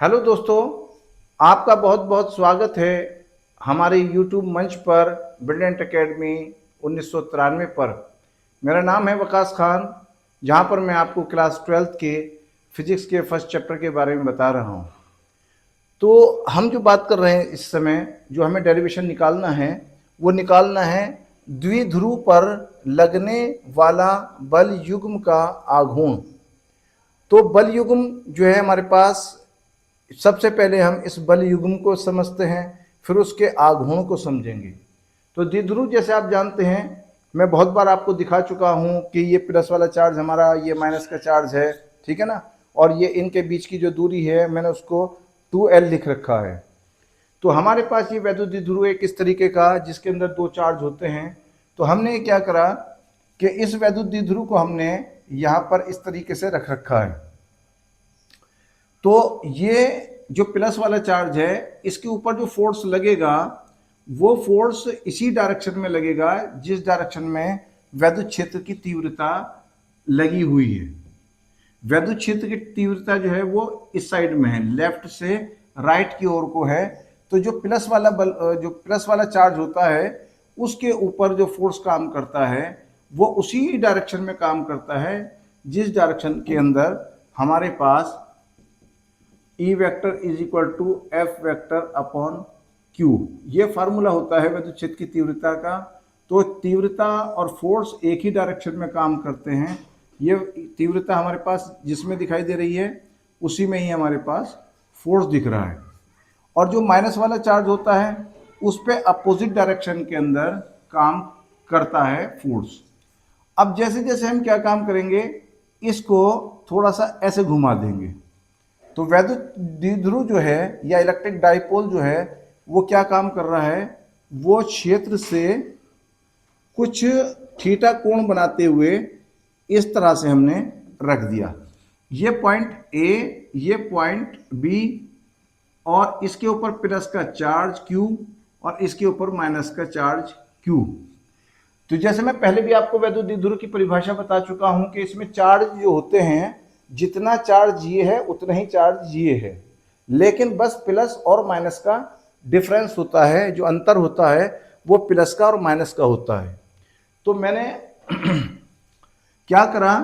Hello दोस्तों, आपका बहुत बहुत स्वागत है हमारे यूट्यूब मंच पर ब्रिलियंट एकेडमी 1993 पर। मेरा नाम है वकास खान, जहां पर मैं आपको क्लास 12th के फिजिक्स के फर्स्ट चैप्टर के बारे में बता रहा हूं। तो हम जो बात कर रहे हैं इस समय, जो हमें डेरिवेशन निकालना है, वो निकालना है द्विध्रुव पर लगने वाला बल युग्म का आघूर्ण। तो बल युग्म जो है हमारे पास, सबसे पहले हम इस बल युग्म को समझते हैं, फिर उसके आघूर्ण को समझेंगे। तो द्विध्रुव जैसे आप जानते हैं, मैं बहुत बार आपको दिखा चुका हूं कि ये प्लस वाला चार्ज हमारा, ये माइनस का चार्ज है, ठीक है ना। और ये इनके बीच की जो दूरी है, मैंने उसको 2L लिख रखा है। तो हमारे पास ये वैद्युत द्विध्रुव एक इस तरीके का, जिसके अंदर दो चार्ज होते हैं। तो हमने क्या करा कि इस वैद्युत द्विध्रुव को हमने यहाँ पर इस तरीके से रख रखा है। तो ये जो प्लस वाला चार्ज है, इसके ऊपर जो फोर्स लगेगा, वो फोर्स इसी डायरेक्शन में लगेगा जिस डायरेक्शन में वैद्युत क्षेत्र की तीव्रता लगी हुई है। वैद्युत क्षेत्र की तीव्रता जो है वो इस साइड में है, लेफ्ट से राइट की ओर को है। तो जो प्लस वाला चार्ज होता है, उसके ऊपर जो फोर्स काम करता है, वो उसी डायरेक्शन में काम करता है जिस डायरेक्शन के अंदर हमारे पास E vector is equal to F vector upon Q, ये फार्मूला होता है वैद्युत क्षेत्र की तीव्रता का। तो तीव्रता और फोर्स एक ही डायरेक्शन में काम करते हैं। ये तीव्रता हमारे पास जिसमें दिखाई दे रही है, उसी में ही हमारे पास फोर्स दिख रहा है। और जो माइनस वाला चार्ज होता है, उस पर अपोजिट डायरेक्शन के अंदर काम करता है फोर्स। अब जैसे जैसे हम क्या काम करेंगे, इसको थोड़ा सा ऐसे घुमा देंगे। तो वैद्युत द्विध्रुव जो है, या इलेक्ट्रिक डाइपोल जो है, वो क्या काम कर रहा है, वो क्षेत्र से कुछ थीटा कोण बनाते हुए इस तरह से हमने रख दिया। ये पॉइंट ए, ये पॉइंट बी, और इसके ऊपर प्लस का चार्ज Q और इसके ऊपर माइनस का चार्ज Q। तो जैसे मैं पहले भी आपको वैद्युत द्विध्रुव की परिभाषा बता चुका हूं कि इसमें चार्ज जो होते हैं, जितना चार्ज ये है उतना ही चार्ज ये है, लेकिन बस प्लस और माइनस का डिफरेंस होता है। जो अंतर होता है वो प्लस का और माइनस का होता है। तो मैंने क्या करा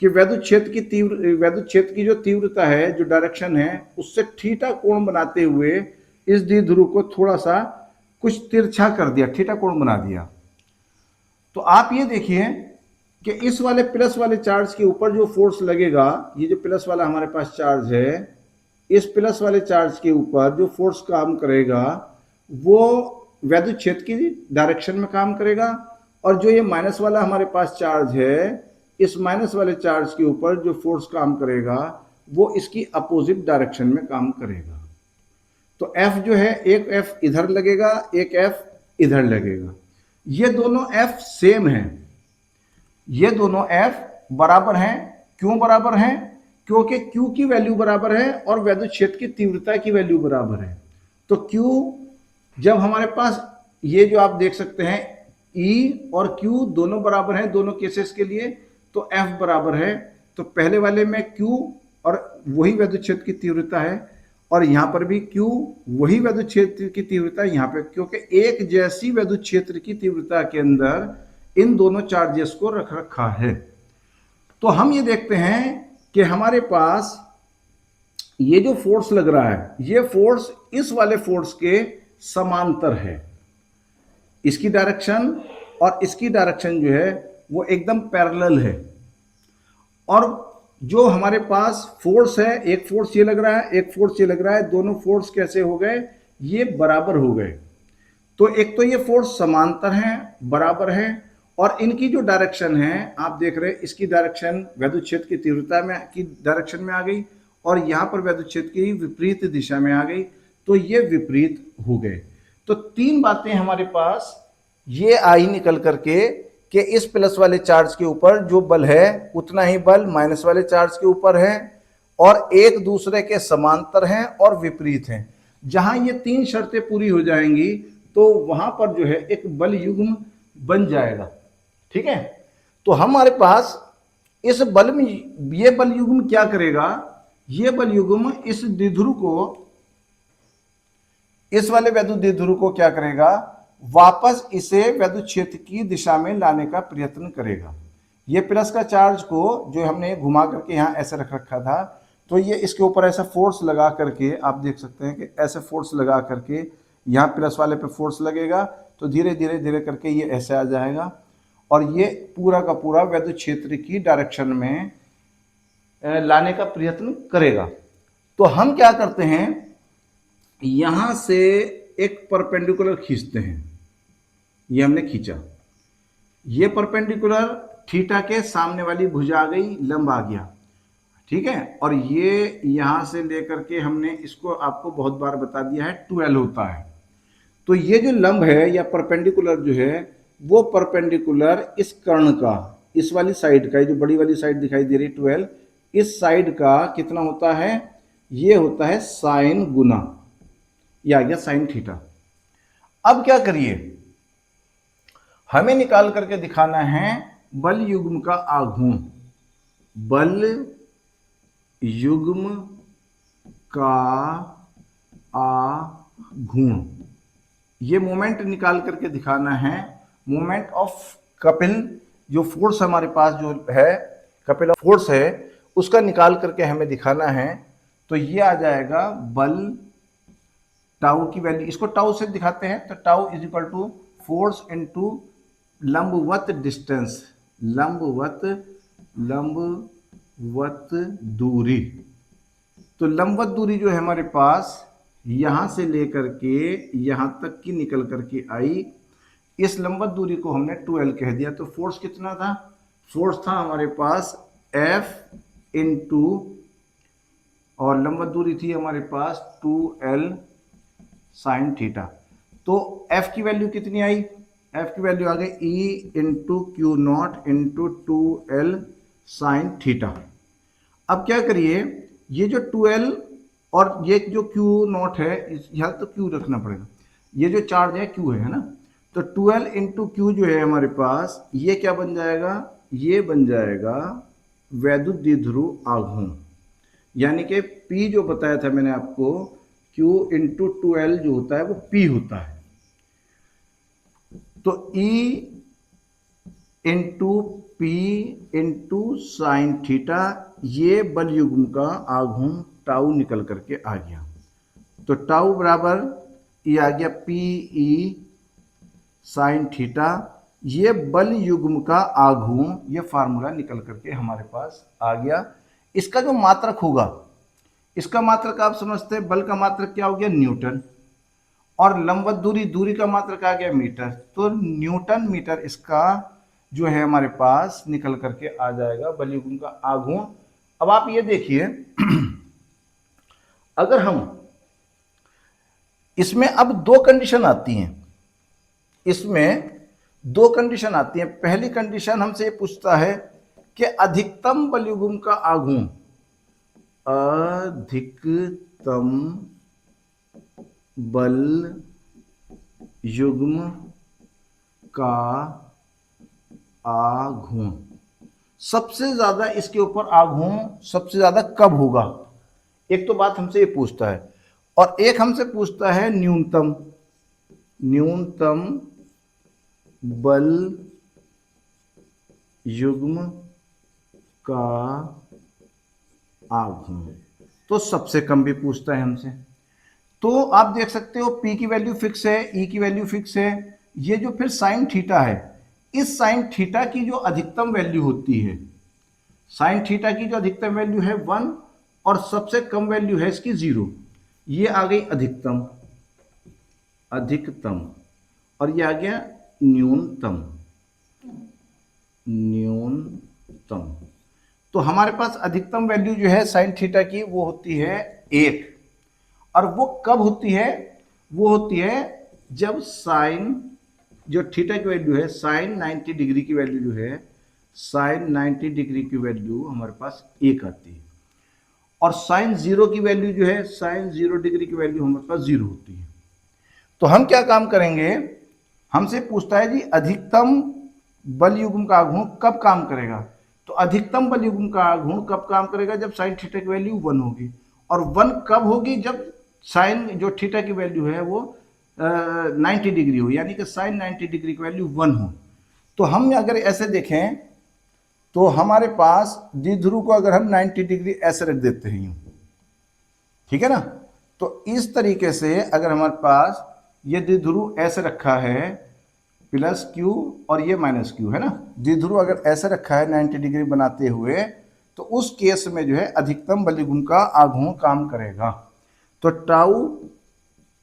कि वैद्युत क्षेत्र की जो तीव्रता है, जो डायरेक्शन है, उससे थीटा कोण बनाते हुए इस द्विध्रुव को थोड़ा सा कुछ तिरछा कर दिया, थीटा कोण बना दिया। तो आप ये देखिए कि इस वाले प्लस वाले चार्ज के ऊपर जो फोर्स लगेगा, ये जो प्लस वाला हमारे पास चार्ज है, इस प्लस वाले चार्ज के ऊपर जो फोर्स काम करेगा, वो वैद्युत क्षेत्र की डायरेक्शन में काम करेगा। और जो ये माइनस वाला हमारे पास चार्ज है, इस माइनस वाले चार्ज के ऊपर जो फोर्स काम करेगा, वो इसकी अपोजिट डायरेक्शन में काम करेगा। तो F जो है, एक F इधर लगेगा, एक F इधर लगेगा। ये दोनों F सेम है, ये दोनों F बराबर हैं। क्यों बराबर हैं? क्योंकि Q की वैल्यू बराबर है और वैद्युत क्षेत्र की तीव्रता की वैल्यू बराबर है। तो Q जब हमारे पास, ये जो आप देख सकते हैं, E और Q दोनों बराबर हैं दोनों केसेस के लिए, तो F बराबर है। तो पहले वाले में Q और वही वैद्युत क्षेत्र की तीव्रता है, और यहाँ पर भी Q वही वैद्युत क्षेत्र की तीव्रता यहाँ पे, क्योंकि एक जैसी वैद्युत क्षेत्र की तीव्रता के अंदर इन दोनों चार्जेस को रख रखा है। तो हम ये देखते हैं कि हमारे पास ये जो फोर्स लग रहा है, ये फोर्स इस वाले फोर्स के समांतर है। इसकी डायरेक्शन और इसकी डायरेक्शन जो है वो एकदम पैरेलल है। और जो हमारे पास फोर्स है, एक फोर्स ये लग रहा है, एक फोर्स ये लग रहा है, दोनों फोर्स कैसे हो गए, ये बराबर हो गए। तो एक तो ये फोर्स समांतर हैं, बराबर हैं, और इनकी जो डायरेक्शन है, आप देख रहे हैं, इसकी डायरेक्शन वैद्युत क्षेत्र की तीव्रता में की डायरेक्शन में आ गई, और यहाँ पर वैद्युत क्षेत्र की विपरीत दिशा में आ गई। तो ये विपरीत हो गए। तो तीन बातें हमारे पास ये आई निकल करके कि इस प्लस वाले चार्ज के ऊपर जो बल है, उतना ही बल माइनस वाले चार्ज के ऊपर है, और एक दूसरे के समांतर हैं और विपरीत हैं। जहां ये तीन शर्तें पूरी हो जाएंगी, तो वहां पर जो है एक बल युग्म बन जाएगा। ठीक है। तो हमारे पास इस बल में, ये बल युग्म क्या करेगा, ये बल युग्म इस द्विध्रुव को, इस वाले वैद्युत द्विध्रुव को क्या करेगा, वापस इसे वैद्युत क्षेत्र की दिशा में लाने का प्रयत्न करेगा। ये प्लस का चार्ज को जो हमने घुमा करके यहाँ ऐसे रख रखा था, तो ये इसके ऊपर ऐसा फोर्स लगा करके आप देख सकते हैं कि ऐसे फोर्स लगा करके यहाँ प्लस वाले पे फोर्स लगेगा, तो धीरे धीरे धीरे करके ये ऐसे आ जाएगा और ये पूरा का पूरा वैद्युत क्षेत्र की डायरेक्शन में लाने का प्रयत्न करेगा। तो हम क्या करते हैं, यहां से एक परपेंडिकुलर खींचते हैं। ये हमने खींचा, ये परपेंडिकुलर थीटा के सामने वाली भुजा आ गई, लंब आ गया, ठीक है। और ये यहां से लेकर के हमने इसको आपको बहुत बार बता दिया है 12 होता है। तो ये जो लंब है या परपेंडिकुलर जो है, वो परपेंडिकुलर इस कर्ण का, इस वाली साइड का, ये जो बड़ी वाली साइड दिखाई दे रही है 12, इस साइड का कितना होता है, ये होता है साइन गुना, ये आ गया साइन थीटा। अब क्या करिए, हमें निकाल करके दिखाना है बल युग्म का आघूर्ण। बल युग्म का आघूर्ण, ये मोमेंट निकाल करके दिखाना है। मोमेंट ऑफ कपिल, जो फोर्स हमारे पास जो है, कपिल फोर्स है, उसका निकाल करके हमें दिखाना है। तो ये आ जाएगा बल, टाउ की वैल्यू, इसको टाउ से दिखाते हैं, तो tau is equal to force into लंबवत डिस्टेंस, लंबवत दूरी। तो लंबवत दूरी जो है हमारे पास, यहां से लेकर के यहां तक की निकल करके आई, इस लंबवत दूरी को हमने 12 कह दिया। तो फोर्स कितना था, फोर्स था हमारे पास F इंटू, और लंबवत दूरी थी हमारे पास 2L साइन थीटा। तो F की वैल्यू कितनी आई, F की वैल्यू आ गई E into Q not into 2L sine theta. अब क्या करिए, ये जो 2L और ये जो क्यू नॉट है, यहाँ तो क्यू रखना पड़ेगा, ये जो चार्ज है क्यू है ना, तो 12 इंटू क्यू जो है हमारे पास, ये क्या बन जाएगा, ये बन जाएगा वैद्युत द्विध्रुव आघूर्ण। यानी कि P जो बताया था मैंने आपको, Q इंटू 2L जो होता है वो P होता है। तो E into P into sine theta, ये बल युग्म का आघूर्ण टाउ निकल करके आ गया। तो टाउ बराबर ये आ गया PE साइन थीटा, ये बल युग्म का आघूर्ण, ये फार्मूला निकल करके हमारे पास आ गया। इसका जो मात्रक होगा, इसका मात्रक आप समझते हैं, बल का मात्रक क्या हो गया, न्यूटन, और लंबवत दूरी, दूरी का मात्रक आ गया मीटर, तो न्यूटन मीटर इसका जो है हमारे पास निकल करके आ जाएगा बल युग्म का आघूर्ण। अब आप ये देखिए, अगर हम इसमें अब दो कंडीशन आती हैं, इसमें दो कंडीशन आती हैं। पहली कंडीशन हमसे ये पूछता है कि अधिकतम बल युग्म का आघूर्ण, अधिकतम बल युग्म का आघूर्ण, सबसे ज्यादा इसके ऊपर आघूर्ण सबसे ज्यादा कब होगा, एक तो बात हमसे ये पूछता है, और एक हमसे पूछता है न्यूनतम, न्यूनतम बल युग्म का आघूर्ण, तो सबसे कम भी पूछता है हमसे। तो आप देख सकते हो P की वैल्यू फिक्स है, E की वैल्यू फिक्स है, ये जो फिर साइन थीटा है, इस साइन थीटा की जो अधिकतम वैल्यू होती है, साइन थीटा की जो अधिकतम वैल्यू है 1 और सबसे कम वैल्यू है इसकी 0, ये आ गई अधिकतम, अधिकतम, और ये आ गया न्यूनतम, न्यूनतम। तो हमारे पास अधिकतम वैल्यू जो है साइन थीटा की वो होती है 1, और वो कब होती है, वो होती है जब साइन, जो थीटा की वैल्यू है, साइन 90 डिग्री की वैल्यू जो है, साइन 90 डिग्री की वैल्यू हमारे पास 1 आती है, और साइन 0 की वैल्यू जो है, साइन 0 डिग्री की वैल्यू हमारे पास 0 होती है। तो हम क्या काम करेंगे, हमसे पूछता है जी अधिकतम बल युग्म का आघूर्ण कब काम करेगा, तो अधिकतम बलयुग्म का गुण कब काम करेगा? जब साइन थीटा की वैल्यू 1 होगी। और 1 कब होगी? जब साइन जो थीटा की वैल्यू है वो 90 डिग्री हो, यानी कि साइन 90 डिग्री की वैल्यू 1 हो। तो हम अगर ऐसे देखें तो हमारे पास द्विध्रुव को अगर हम 90 डिग्री ऐसे रख देते हैं यूं, ठीक है ना, तो इस तरीके से अगर हमारे पास ये द्विध्रुव ऐसे रखा है प्लस क्यू और ये माइनस क्यू है ना, द्विध्रुव अगर ऐसे रखा है 90 डिग्री बनाते हुए, तो उस केस में जो है अधिकतम बलयुग्म का आघूर्ण काम करेगा। तो tau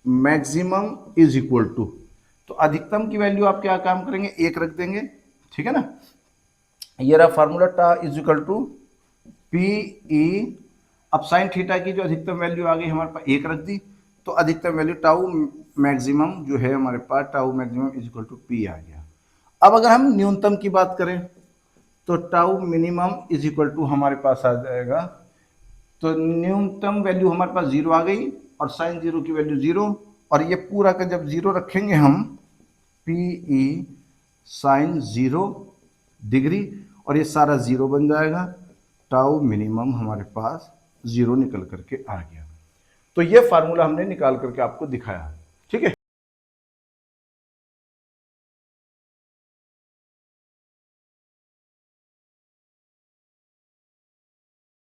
maximum is equal to, तो अधिकतम की वैल्यू आप क्या काम करेंगे? 1 रख देंगे, ठीक है ना। ये रहा formula, tau is equal to P E. अब साइन थीटा की जो अधिकतम वैल्यू आ गई हमारे पास 1 रख दी, तो अधिकतम वैल्यू टाउ मैक्सिमम जो है हमारे पास tau maximum is equal to P आ गया। अब अगर हम न्यूनतम की बात करें तो tau minimum is equal to हमारे पास आ जाएगा, तो न्यूनतम वैल्यू हमारे पास 0 आ गई और साइन 0 की वैल्यू 0, और ये पूरा का जब 0 रखेंगे हम पी ई साइन 0 डिग्री, और ये सारा 0 बन जाएगा, टाउ मिनिमम हमारे पास 0 निकल करके आ गया। तो ये फार्मूला हमने निकाल करके आपको दिखाया, ठीक है।